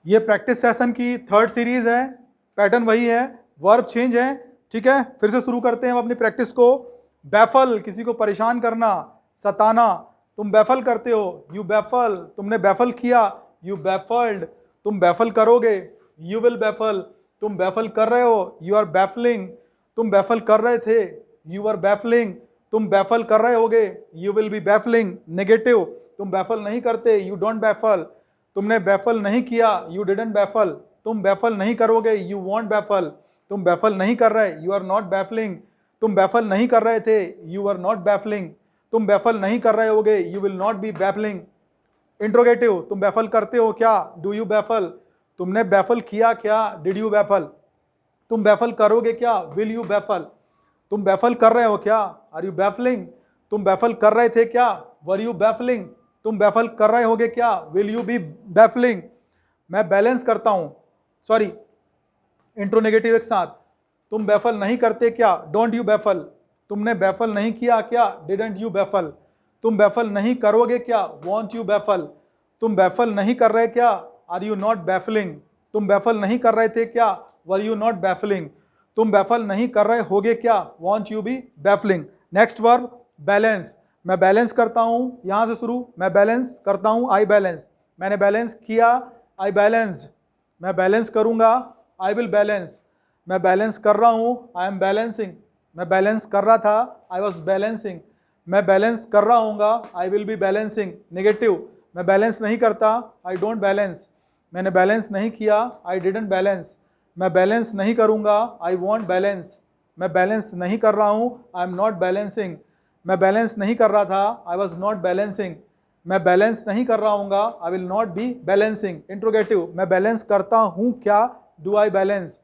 ये practice session की third series है, पैटर्न वही है, वर्ब चेंज है। ठीक है, फिर से शुरू करते हैं हम अपनी प्रैक्टिस को। बैफल, किसी को परेशान करना, सताना। तुम बैफल करते हो, यू बैफल। तुमने बैफल किया, यू बैफल्ड। तुम बैफल करोगे, यू विल बैफल। तुम बैफल कर रहे हो, यू आर बैफलिंग। तुम बैफल कर रहे थे, यू आर बैफलिंग। तुम बैफल कर रहे होगे, you will be baffling. Negative, तुम बैफल नहीं करते, यू डोंट बैफल। तुमने बैफल नहीं किया, यू डिडंट बैफल। तुम बैफल नहीं करोगे, यू वॉन्ट बैफल। तुम बैफल नहीं कर रहे, यू आर नॉट बैफलिंग। तुम बैफल नहीं कर रहे थे, यू आर नॉट बैफलिंग। तुम बैफल नहीं कर रहे होगे, you will not be baffling. Interrogative, तुम बैफल करते हो क्या, डू यू बैफल। तुमने बैफल किया क्या, डिड यू बैफल। तुम बैफल करोगे क्या, विल यू बैफल। तुम बैफल कर रहे हो क्या, आर यू बैफलिंग। तुम बैफल कर रहे थे क्या, वर यू बैफलिंग। तुम बैफल कर रहे होगे क्या, विल यू बी बैफलिंग। मैं बैलेंस करता हूं, सॉरी, इंट्रो नेगेटिव एक साथ। तुम बैफल नहीं करते क्या, डोंट यू बैफल। तुमने बैफल नहीं किया क्या, डिडंट यू बैफल। तुम बैफल नहीं करोगे क्या, वॉन्ट यू बैफल। तुम बैफल नहीं कर रहे क्या, आर यू नॉट बैफलिंग। तुम बैफल नहीं कर रहे थे क्या, वर यू नॉट बैफलिंग। तुम बैफल नहीं कर रहे होगे क्या, won't you be baffling. Next verb, balance. मैं बैलेंस करता हूं, यहां से शुरू, मैं बैलेंस करता हूं, आई बैलेंस। मैंने बैलेंस किया, आई बैलेंस्ड। मैं बैलेंस करूंगा, आई विल बैलेंस। मैं बैलेंस कर रहा हूं, आई एम बैलेंसिंग। मैं बैलेंस कर रहा था, आई वॉज बैलेंसिंग। मैं बैलेंस कर रहा हूँगा, I will be balancing. Negative, मैं बैलेंस नहीं करता, आई डोंट बैलेंस। मैंने बैलेंस नहीं किया, आई डिडंट बैलेंस। मैं बैलेंस नहीं करूँगा, आई वॉन्ट बैलेंस। मैं बैलेंस नहीं कर रहा हूँ, आई एम नॉट बैलेंसिंग। मैं बैलेंस नहीं कर रहा था, आई वॉज नॉट बैलेंसिंग। मैं बैलेंस नहीं कर रहा हूँगा, I will not be balancing. Interrogative, मैं बैलेंस करता हूँ क्या, डू आई बैलेंस।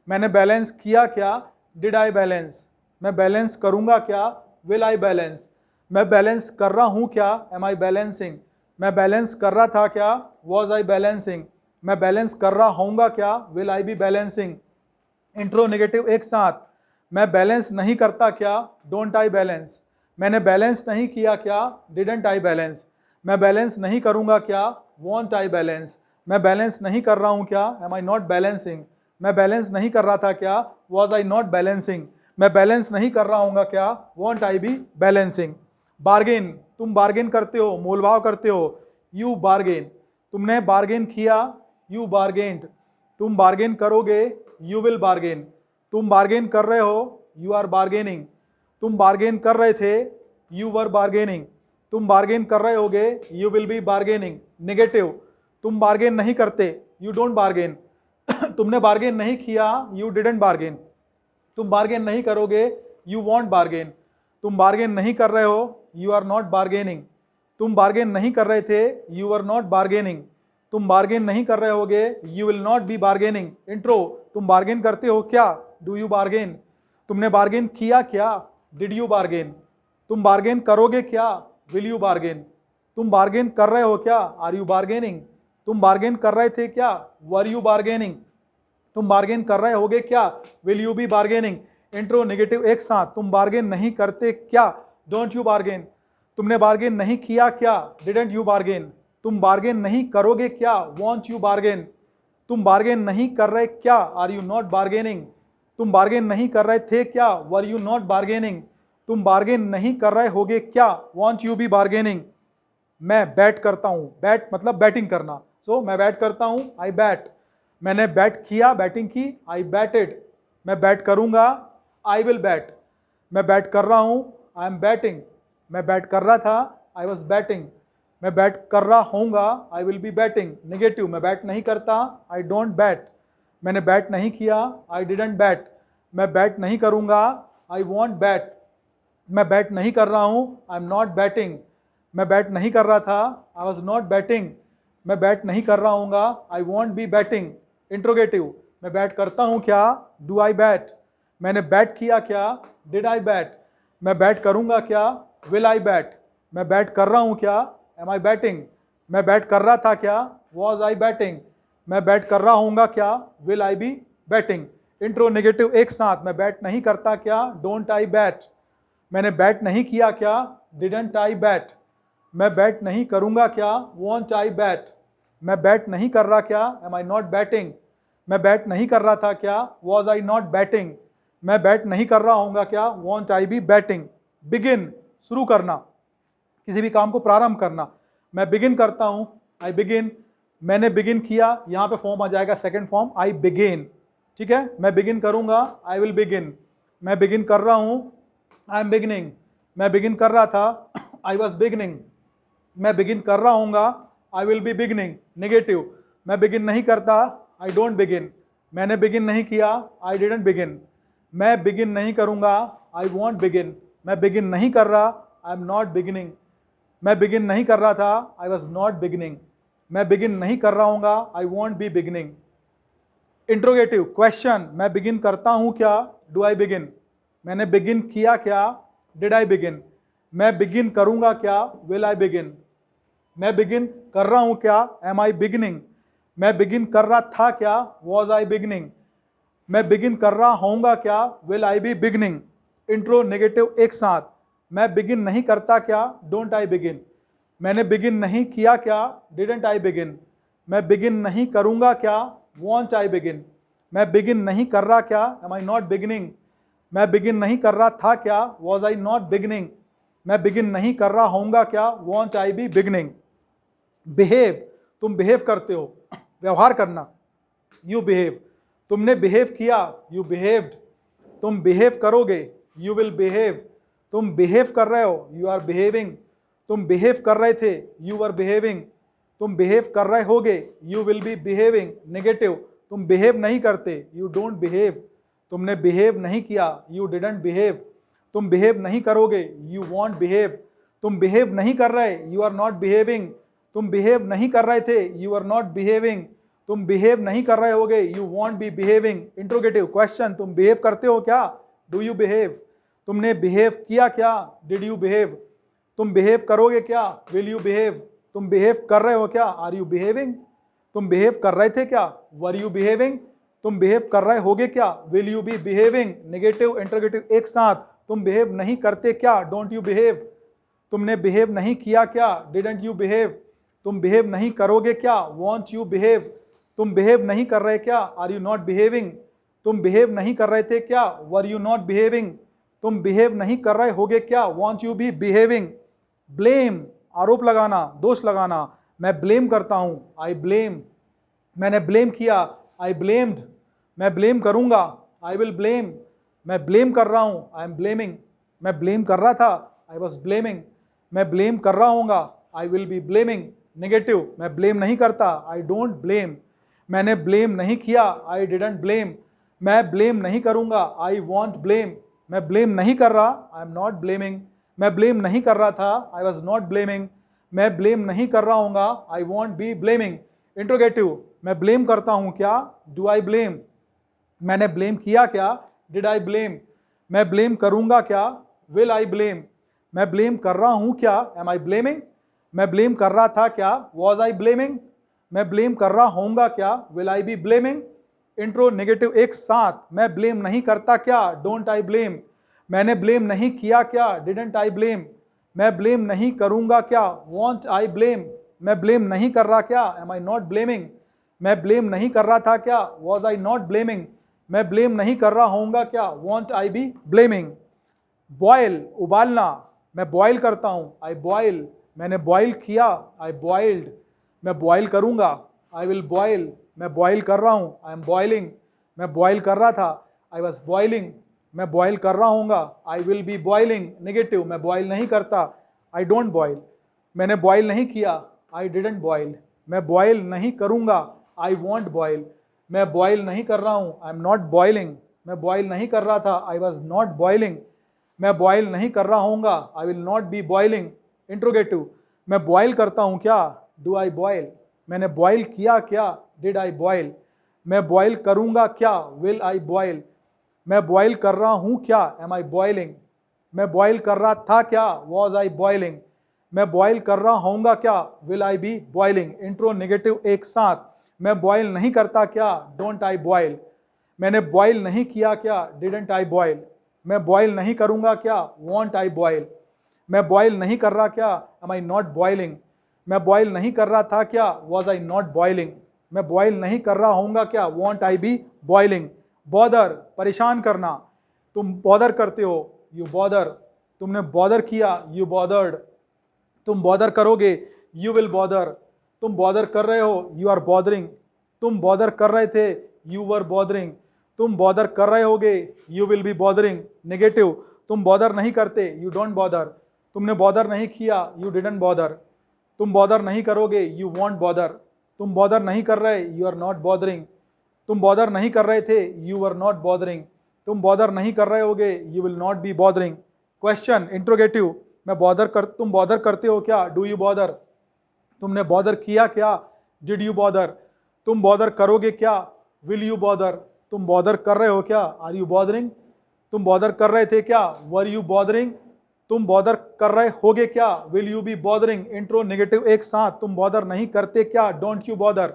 मैंने बैलेंस किया क्या, डिड आई बैलेंस। मैं बैलेंस करूँगा क्या, विल आई बैलेंस। मैं बैलेंस कर रहा हूँ क्या, एम आई बैलेंसिंग। मैं बैलेंस कर रहा था क्या, वॉज आई बैलेंसिंग। मैं बैलेंस कर रहा होऊंगा क्या, will I be balancing. Intro negative एक साथ। मैं बैलेंस नहीं करता क्या, डोंट आई बैलेंस। मैंने बैलेंस नहीं किया क्या, डिडंट आई बैलेंस। मैं बैलेंस नहीं करूँगा क्या, वॉन्ट आई बैलेंस। मैं बैलेंस नहीं कर रहा हूँ क्या, एम आई नॉट बैलेंसिंग। मैं बैलेंस नहीं कर रहा था क्या, वॉज आई नॉट बैलेंसिंग। मैं बैलेंस नहीं कर रहा हूँगा क्या, won't I be balancing. Bargain, तुम बार्गेन करते हो, मोलभाव करते हो, यू बार्गेन। तुमने बार्गेन किया, यू बार्गेन्ड। तुम बार्गेन करोगे, यू विल बार्गेन। तुम बार्गेन कर रहे हो, यू आर बार्गेनिंग। तुम बार्गेन कर रहे थे, यू वर बार्गेनिंग। तुम बार्गेन कर रहे होगे, you will be bargaining. Negative, तुम बार्गेन नहीं करते, यू डोंट बार्गेन। तुमने बार्गेन नहीं किया, यू डिडंट बार्गेन। तुम बार्गेन नहीं करोगे, यू वॉन्ट बार्गेन। तुम बार्गेन नहीं कर रहे हो, यू आर नॉट बार्गेनिंग। तुम बार्गेन नहीं कर रहे थे, यू आर नॉट बार्गेनिंग। तुम बार्गेन नहीं कर रहे होगे, you will not be bargaining. Intro, तुम बार्गेन करते हो क्या, डू यू बार्गेन। तुमने बार्गेन किया क्या, डिड यू बार्गेन। तुम बार्गेन करोगे क्या, विल यू बार्गेन। तुम बार्गेन कर रहे हो क्या, आर यू बार्गेनिंग। तुम बार्गेन कर रहे थे क्या, वर यू बार्गेनिंग। तुम बार्गेन कर रहे होगे क्या, will you be bargaining. Intro negative एक साथ। तुम बार्गेन नहीं करते क्या, डोंट यू बार्गेन। तुमने बार्गेन नहीं किया क्या, डिडंट यू बार्गेन। तुम बार्गेन नहीं करोगे क्या, वॉन्ट यू बार्गेन। तुम बार्गेन नहीं कर रहे क्या, आर यू नॉट बार्गेनिंग। तुम बार्गेन नहीं कर रहे थे क्या, वर यू नॉट बार्गेनिंग। तुम बार्गेन नहीं कर रहे होगे क्या, वॉन्ट यू बी बार्गेनिंग। मैं बैट करता हूं, बैट मतलब बैटिंग करना। सो मैं बैट करता हूं, आई बैट। मैंने बैट किया, बैटिंग की, आई बैटेड। मैं बैट करूंगा, आई विल बैट। मैं बैट कर रहा हूं, आई एम बैटिंग। मैं बैट कर रहा था, आई वॉज बैटिंग। मैं बैट कर रहा होऊंगा, आई विल बी बैटिंग। नेगेटिव, मैं बैट नहीं करता, आई डोंट बैट। मैंने बैट नहीं किया, आई डिडंट बैट। मैं बैट नहीं करूंगा, आई वॉन्ट बैट। मैं बैट नहीं कर रहा हूं, आई एम नॉट बैटिंग। मैं बैट नहीं कर रहा था, आई वॉज नॉट बैटिंग। मैं बैट नहीं कर रहा हूँगा, I won't be batting. Interrogative, मैं बैट करता हूँ क्या, डू आई बैट। मैंने बैट किया क्या, डिड आई बैट। मैं बैट करूँगा क्या, विल आई बैट। मैं बैट कर रहा हूँ क्या, एम आई बैटिंग। मैं बैट कर रहा था क्या, वॉज आई बैटिंग। मैं बैट कर रहा हूँगा क्या, will I B batting. Intro negative एक साथ। मैं बैट नहीं करता क्या, डोंट आई बैट। मैंने बैट नहीं किया क्या, डिडंट आई बैट। मैं बैट नहीं करूंगा क्या, वॉन्ट आई बैट। मैं बैट नहीं कर रहा क्या, एम आई नॉट बैटिंग, मैं बैट नहीं कर रहा था क्या, वॉज आई नॉट बैटिंग, मैं बैट नहीं कर रहा होऊंगा क्या, won't I B batting. Begin, शुरू करना, किसी भी काम को प्रारंभ करना, मैं बिगिन करता हूं, आई बिगिन, मैंने बिगिन किया, यहां पे फॉर्म आ जाएगा सेकंड फॉर्म, आई बिगिन, ठीक है। मैं बिगिन करूंगा, आई विल बिगिन, मैं बिगिन कर रहा हूं, आई एम बिगिनिंग, मैं बिगिन कर रहा था, आई वॉज बिगिनिंग, मैं बिगिन कर रहा हूँगा, I will be beginning. Negative, मैं बिगिन नहीं करता, आई डोंट बिगिन, मैंने बिगिन नहीं किया, आई डिडंट बिगिन, मैं बिगिन नहीं करूँगा, आई वॉन्ट बिगिन, मैं बिगिन नहीं कर रहा, आई एम नॉट बिगिनिंग, मैं बिगिन नहीं कर रहा था, आई वॉज नॉट बिगिनिंग, मैं बिगिन नहीं कर रहा हूँगा, I won't be beginning. Interrogative, question, मैं बिगिन करता हूँ क्या, डू आई बिगिन, मैंने बिगिन किया क्या, डिड आई बिगिन, मैं बिगिन करूँगा क्या, विल आई बिगिन, मैं बिगिन कर रहा हूं क्या, एम आई बिगिनिंग, मैं बिगिन कर रहा था क्या, वॉज आई बिगिनिंग, मैं बिगिन कर रहा होऊंगा क्या, will I be beginning. Intro negative एक साथ, मैं बिगिन नहीं करता क्या, डोंट आई बिगिन, मैंने बिगिन नहीं किया क्या, डिडंट आई बिगिन, मैं बिगिन नहीं करूंगा क्या, वॉन्ट आई बिगिन, मैं बिगिन नहीं कर रहा क्या, एम आई नॉट बिगिनिंग, मैं बिगिन नहीं कर रहा था क्या, वॉज आई नॉट बिगिनिंग, मैं बिगिन नहीं कर रहा होऊंगा क्या, won't I be beginning. Behave, तुम बिहेव करते हो, व्यवहार करना, यू बिहेव, तुमने बिहेव किया, यू बिहेव्ड, तुम बिहेव करोगे, यू विल बिहेव, तुम बिहेव कर रहे हो, यू आर बिहेविंग, तुम बिहेव कर रहे थे, यू आर बिहेविंग, तुम बिहेव कर रहे होगे, you will be behaving. Negative, तुम बिहेव नहीं करते, यू डोंट बिहेव, तुमने बिहेव नहीं किया, यू डिडंट बिहेव, तुम बिहेव नहीं करोगे, यू वॉन्ट बिहेव, तुम बिहेव नहीं कर रहे, यू आर नॉट बिहेविंग, तुम बिहेव नहीं कर रहे थे, यू आर नॉट बिहेविंग, तुम बिहेव नहीं कर रहे होगे, you won't be behaving. Interrogative, question, तुम बिहेव करते हो क्या, डू यू बिहेव, तुमने बिहेव किया क्या, डिड यू बिहेव, तुम बिहेव करोगे क्या, विल यू बिहेव, तुम बिहेव कर रहे हो क्या, आर यू बिहेविंग, तुम बिहेव कर रहे थे क्या, वर यू बिहेविंग, तुम बिहेव कर रहे होगे क्या, will you be behaving. Negative interrogative एक साथ, तुम बिहेव नहीं करते क्या, डोंट यू बिहेव, तुमने बिहेव नहीं किया क्या, डिडंट यू बिहेव, तुम बिहेव नहीं करोगे क्या, वॉन्ट यू बिहेव, तुम बिहेव नहीं कर रहे क्या, आर यू नॉट बिहेविंग, तुम बिहेव नहीं कर रहे थे क्या, वर यू नॉट बिहेविंग, तुम बिहेव नहीं कर रहे होगे क्या, won't you be behaving. Blame, आरोप लगाना, दोष लगाना, मैं ब्लेम करता हूं, आई ब्लेम, मैंने ब्लेम किया, आई ब्लेम्ड, मैं ब्लेम करूंगा, आई विल ब्लेम, मैं ब्लेम कर रहा हूं, आई एम ब्लेमिंग, मैं ब्लेम कर रहा था, आई वॉज ब्लेमिंग, मैं ब्लेम कर रहा हूँगा, I will be blaming. Negative, मैं ब्लेम नहीं करता, आई डोंट ब्लेम, मैंने ब्लेम नहीं किया, आई डिडंट ब्लेम, मैं ब्लेम नहीं करूँगा, आई वॉन्ट ब्लेम, मैं ब्लेम नहीं कर रहा, आई एम नॉट ब्लेमिंग, मैं ब्लेम नहीं कर रहा था, आई वॉज नॉट ब्लेमिंग, मैं ब्लेम नहीं कर रहा हूँगा, I won't be blaming. Interrogative, मैं ब्लेम करता हूँ क्या, डू आई ब्लेम, मैंने ब्लेम किया क्या, डिड आई ब्लेम, मैं ब्लेम करूँगा क्या, विल आई ब्लेम, मैं ब्लेम कर रहा हूँ क्या, एम आई ब्लेमिंग, मैं ब्लेम कर रहा था क्या, वॉज आई ब्लेमिंग, मैं ब्लेम कर रहा होऊंगा क्या, will I be blaming. Intro negative एक साथ, मैं ब्लेम नहीं करता क्या, डोंट आई ब्लेम, मैंने ब्लेम नहीं किया क्या, डिडंट आई ब्लेम, मैं ब्लेम नहीं करूंगा क्या, वॉन्ट आई ब्लेम, मैं ब्लेम नहीं कर रहा क्या, एम आई नॉट ब्लेमिंग, मैं ब्लेम नहीं कर रहा था क्या, वॉज आई नॉट ब्लेमिंग, मैं ब्लेम नहीं कर रहा होऊंगा क्या, won't I be blaming. Boil, उबालना, मैं बॉयल करता हूँ, आई बॉयल, मैंने बॉयल किया, आई बॉइल्ड, मैं बॉयल करूँगा, आई विल बॉयल, मैं बॉयल कर रहा हूँ, आई एम बॉइलिंग, मैं बॉयल कर रहा था, आई वॉज बॉइलिंग, मैं बॉयल कर रहा हूँगा, I will be boiling. Negative, मैं बॉयल नहीं करता, आई डोंट बॉयल, मैंने बॉयल नहीं किया, आई डिडंट बॉयल, मैं बॉयल नहीं करूँगा, आई वॉन्ट बॉयल, मैं बॉयल नहीं कर रहा हूँ, आई एम नॉट बॉइलिंग, मैं बॉयल नहीं कर रहा था, आई वॉज नॉट बॉइलिंग, मैं बॉयल नहीं कर रहा हूँगा, I will not be boiling. Interrogative, मैं बॉयल करता हूँ क्या, डू आई बॉयल, मैंने बॉयल किया क्या, डिड आई बॉयल, मैं बॉयल करूँगा क्या, विल आई बॉयल, मैं बॉयल कर रहा हूँ क्या, एम आई बॉइलिंग, मैं बॉयल कर रहा था क्या, वॉज आई बॉइलिंग, मैं बॉयल कर रहा होऊंगा क्या, will I be boiling. Intro negative एक साथ, मैं बॉयल नहीं करता क्या, डोंट आई बॉयल, मैंने बॉयल नहीं किया क्या, डिडंट आई बॉयल, मैं बॉयल नहीं करूँगा क्या, वॉन्ट आई बॉयल, मैं बॉयल नहीं कर रहा क्या, एम आई नॉट बॉइलिंग, मैं बॉयल नहीं कर रहा था क्या, वॉज आई नॉट बॉइलिंग। मैं बॉयल नहीं कर रहा होऊंगा क्या, won't I be boiling. Bother, परेशान करना, तुम बॉदर करते हो, यू बॉदर। तुमने बॉदर किया, यू बॉदर्ड। तुम बॉदर करोगे, यू विल बॉदर। तुम बॉदर कर रहे हो, यू आर बॉदरिंग। तुम बॉदर कर रहे थे, यू वर बॉदरिंग। तुम बॉदर कर रहे होगे, you will be bothering. Negative, तुम बॉदर नहीं करते, यू डोंट बॉदर। तुमने बॉदर नहीं किया, यू डिडंट बॉदर। तुम बॉदर नहीं करोगे, यू वॉन्ट बॉदर। तुम बॉदर नहीं कर रहे, यू आर नॉट बॉदरिंग। तुम बॉदर नहीं कर रहे थे, यू वर नॉट बॉदरिंग। तुम बॉदर नहीं कर रहे होगे, you will not be bothering. Question, interrogative, तुम बॉदर करते हो क्या, डू यू बॉदर। तुमने बॉदर किया क्या, डिड यू बॉदर। तुम बॉदर करोगे क्या, विल यू बॉदर। तुम बॉदर कर रहे हो क्या, आर यू बॉदरिंग। तुम बॉदर कर रहे थे क्या, वर यू बॉदरिंग। तुम बॉदर कर रहे होगे क्या, will you be bothering. Intro negative एक साथ, तुम बॉदर नहीं करते क्या, डोंट यू बॉदर।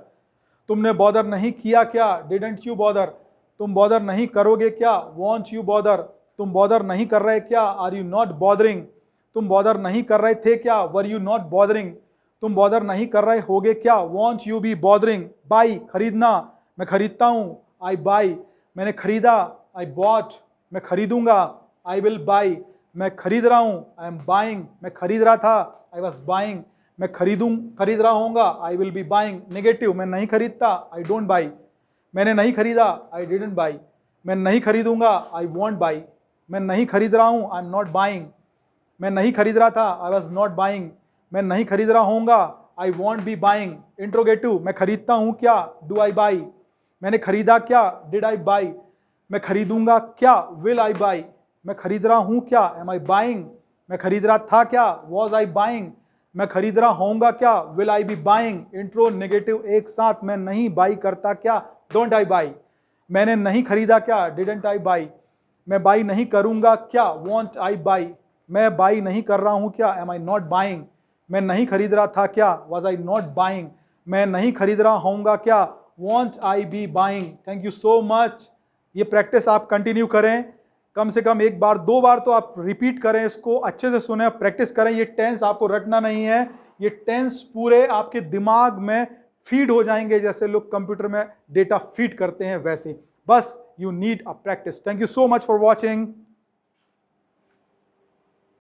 तुमने बॉदर नहीं किया क्या, डिडंट यू बॉदर। तुम बॉदर नहीं करोगे क्या, वॉन्ट यू बॉदर। तुम बॉदर नहीं कर रहे क्या, आर यू नॉट बॉदरिंग। तुम बॉदर नहीं कर रहे थे क्या, वर यू नॉट बॉदरिंग। तुम बॉदर नहीं कर रहे होगे क्या, won't you be bothering. Buy, खरीदना, मैं खरीदता हूँ, आई बाई। मैंने खरीदा, आई बॉट। मैं खरीदूंगा, आई विल बाई। मैं खरीद रहा हूँ, आई एम बाइंग। मैं खरीद रहा था, आई वॉज बाइंग। मैं खरीद रहा होऊंगा, आई विल बी बाइंग। नेगेटिव, मैं नहीं खरीदता, आई डोंट बाई। मैंने नहीं खरीदा, आई डिडंट बाई। मैं नहीं खरीदूंगा, आई वॉन्ट बाई। मैं नहीं खरीद रहा हूँ, आई एम नॉट बाइंग। मैं नहीं खरीद रहा था, आई वॉज नॉट बाइंग। मैं नहीं खरीद रहा होऊंगा, आई वॉन्ट बी बाइंग। इंट्रोगेटिव, मैं खरीदता हूँ क्या, डू आई बाई। मैंने खरीदा क्या, डिड आई बाई। मैं खरीदूंगा क्या, विल आई बाई। मैं खरीद रहा हूँ क्या, एम आई बाइंग। मैं खरीद रहा था क्या, वॉज आई बाइंग। मैं खरीद रहा होऊंगा क्या, will I B buying. Intro negative एक साथ, मैं नहीं बाई करता क्या, डोंट आई बाई। मैंने नहीं खरीदा क्या, डिडंट आई बाई। मैं बाई नहीं करूंगा क्या, वॉन्ट आई बाई। मैं बाई नहीं कर रहा हूं क्या, एम आई नॉट बाइंग। मैं नहीं खरीद रहा था क्या, वॉज आई नॉट बाइंग। मैं नहीं खरीद रहा होऊंगा क्या, won't I B buying. Thank you so much. ये प्रैक्टिस आप कंटिन्यू करें, कम से कम एक बार 2 बार तो आप रिपीट करें, इसको अच्छे से सुने, प्रैक्टिस करें। ये टेंस आपको रटना नहीं है, ये टेंस पूरे आपके दिमाग में फीड हो जाएंगे, जैसे लोग कंप्यूटर में डेटा फीड करते हैं वैसे। बस you need a practice. Thank you so much for watching.